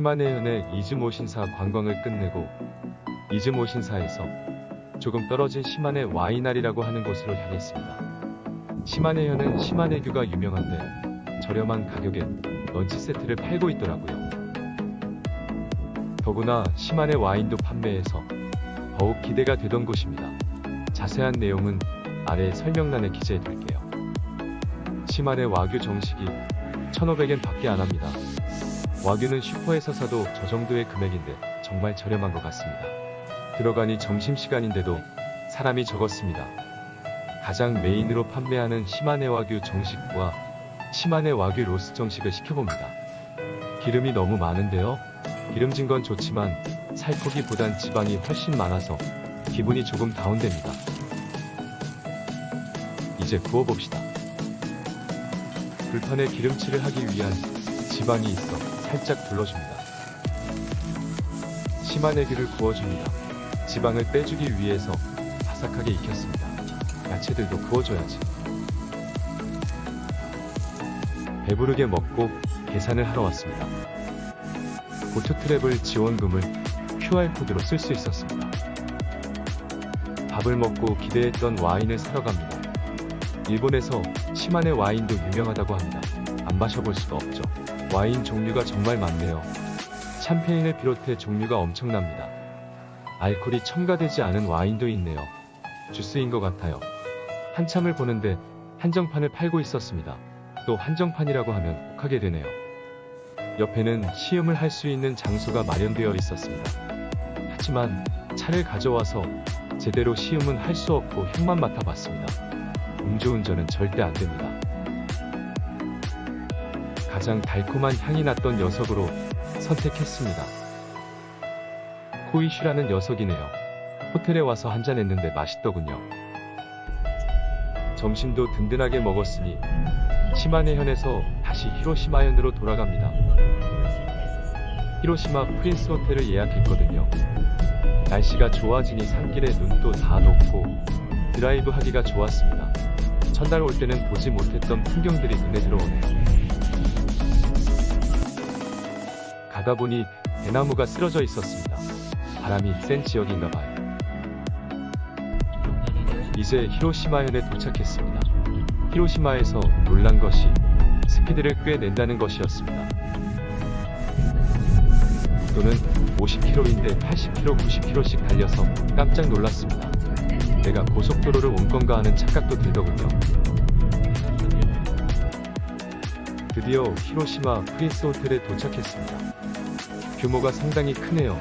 시마네현의 이즈모신사 관광을 끝내고 이즈모신사에서 조금 떨어진 시마네 와이나리라고 하는 곳으로 향했습니다. 시마네현은 시마네규가 유명한데 저렴한 가격에 런치 세트를 팔고 있더라고요. 더구나 시마네 와인도 판매해서 더욱 기대가 되던 곳입니다. 자세한 내용은 아래 설명란에 기재해 둘게요. 시마네 와규 정식이 1,500엔 밖에 안 합니다. 와규는 슈퍼에서 사도 저 정도의 금액인데 정말 저렴한 것 같습니다. 들어가니 점심시간인데도 사람이 적었습니다. 가장 메인으로 판매하는 시마네 와규 정식과 시마네 와규 로스 정식을 시켜봅니다. 기름이 너무 많은데요. 기름진 건 좋지만 살코기보단 지방이 훨씬 많아서 기분이 조금 다운됩니다. 이제 구워봅시다. 불판에 기름칠을 하기 위한 지방이 있어 살짝 둘러줍니다. 시마네규를 구워줍니다. 지방을 빼주기 위해서 바삭하게 익혔습니다. 야채들도 구워줘야지. 배부르게 먹고 계산을 하러 왔습니다. 고투트래블 지원금을 QR코드로 쓸 수 있었습니다. 밥을 먹고 기대했던 와인을 사러 갑니다. 일본에서 시마네 와인도 유명하다고 합니다. 안 마셔볼 수가 없죠. 와인 종류가 정말 많네요. 샴페인을 비롯해 종류가 엄청납니다. 알코올이 첨가되지 않은 와인도 있네요. 주스인 것 같아요. 한참을 보는데 한정판을 팔고 있었습니다. 또 한정판이라고 하면 혹하게 되네요. 옆에는 시음을 할 수 있는 장소가 마련되어 있었습니다. 하지만 차를 가져와서 제대로 시음은 할 수 없고 향만 맡아봤습니다. 음주운전은 절대 안 됩니다. 가장 달콤한 향이 났던 녀석으로 선택했습니다. 코이슈라는 녀석이네요. 호텔에 와서 한잔 했는데 맛있더군요. 점심도 든든하게 먹었으니 시마네현에서 다시 히로시마현으로 돌아갑니다. 히로시마 프린스 호텔을 예약했거든요. 날씨가 좋아지니 산길에 눈도 다 녹고 드라이브 하기가 좋았습니다. 첫날 올 때는 보지 못했던 풍경들이 눈에 들어오네요. 가다 보니 대나무가 쓰러져 있었습니다. 바람이 센 지역인가봐요. 이제 히로시마현에 도착했습니다. 히로시마에서 놀란 것이 스피드를 꽤 낸다는 것이었습니다. 속도는 50km인데 80km, 90km씩 달려서 깜짝 놀랐습니다. 내가 고속도로를 온 건가 하는 착각도 들더군요. 드디어 히로시마 프린스 호텔에 도착했습니다. 규모가 상당히 크네요.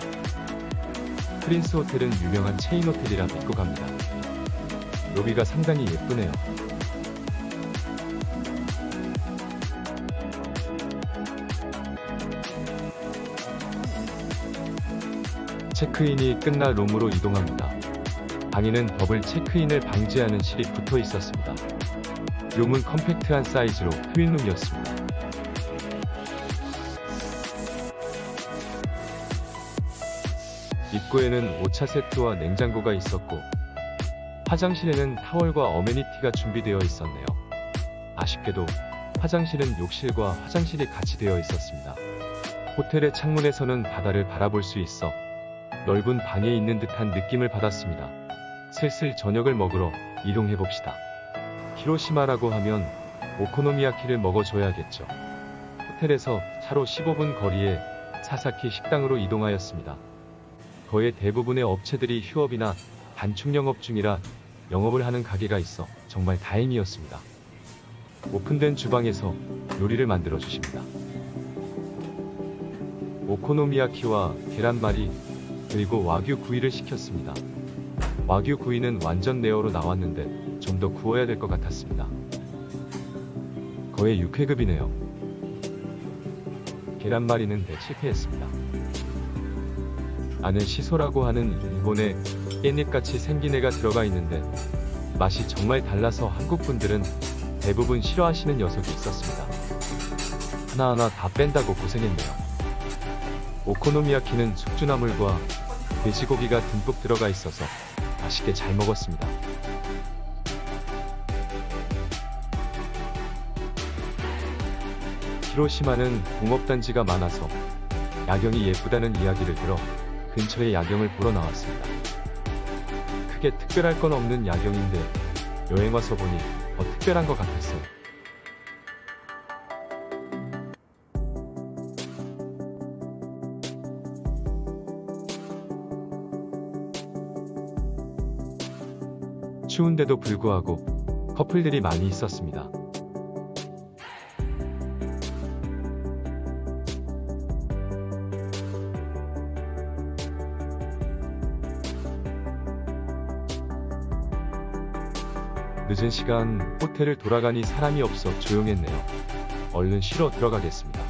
프린스 호텔은 유명한 체인 호텔이라 믿고 갑니다. 로비가 상당히 예쁘네요. 체크인이 끝나 룸으로 이동합니다. 방에는 더블 체크인을 방지하는 실이 붙어 있었습니다. 룸은 컴팩트한 사이즈로 트윈룸이었습니다. 입구에는 오차 세트와 냉장고가 있었고 화장실에는 타월과 어메니티가 준비되어 있었네요. 아쉽게도 화장실은 욕실과 화장실이 같이 되어 있었습니다. 호텔의 창문에서는 바다를 바라볼 수 있어 넓은 방에 있는 듯한 느낌을 받았습니다. 슬슬 저녁을 먹으러 이동해봅시다. 히로시마라고 하면 오코노미야키를 먹어줘야겠죠. 호텔에서 차로 15분 거리에 사사키 식당으로 이동하였습니다. 거의 대부분의 업체들이 휴업이나 단축 영업 중이라 영업을 하는 가게가 있어 정말 다행이었습니다. 오픈된 주방에서 요리를 만들어 주십니다. 오코노미야키와 계란말이 그리고 와규 구이를 시켰습니다. 와규 구이는 완전 레어로 나왔는데 좀 더 구워야 될 것 같았습니다. 거의 6회급이네요. 계란말이는 실패했습니다. 안에 시소라고 하는 일본의 깻잎같이 생긴 애가 들어가 있는데 맛이 정말 달라서 한국분들은 대부분 싫어하시는 녀석이 있었습니다. 하나하나 다 뺀다고 고생했네요. 오코노미야키는 숙주나물과 돼지고기가 듬뿍 들어가 있어서 맛있게 잘 먹었습니다. 히로시마는 공업단지가 많아서 야경이 예쁘다는 이야기를 들어 근처에 야경을 보러 나왔습니다. 크게 특별할 건 없는 야경인데 여행 와서 보니 더 특별한 것 같았어요. 추운데도 불구하고 커플들이 많이 있었습니다. 늦은 시간 호텔을 돌아가니 사람이 없어 조용했네요. 얼른 쉬러 들어가겠습니다.